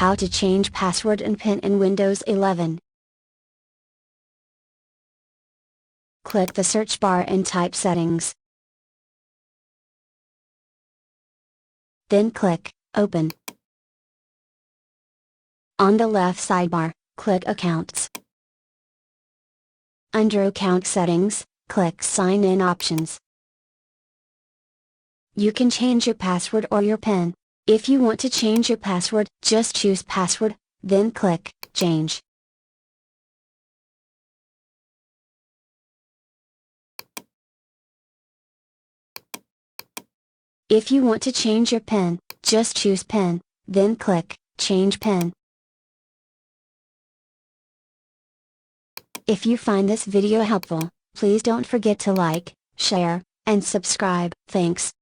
How to change password and PIN in Windows 11. Click the search bar and type Settings. Then click Open. On the left sidebar, click Accounts. Under Account Settings, click Sign In Options. You can change your password or your PIN. If you want to change your password, just choose Password, then click Change. If you want to change your PIN, just choose PIN, then click Change PIN. If you find this video helpful, please don't forget to like, share, and subscribe. Thanks.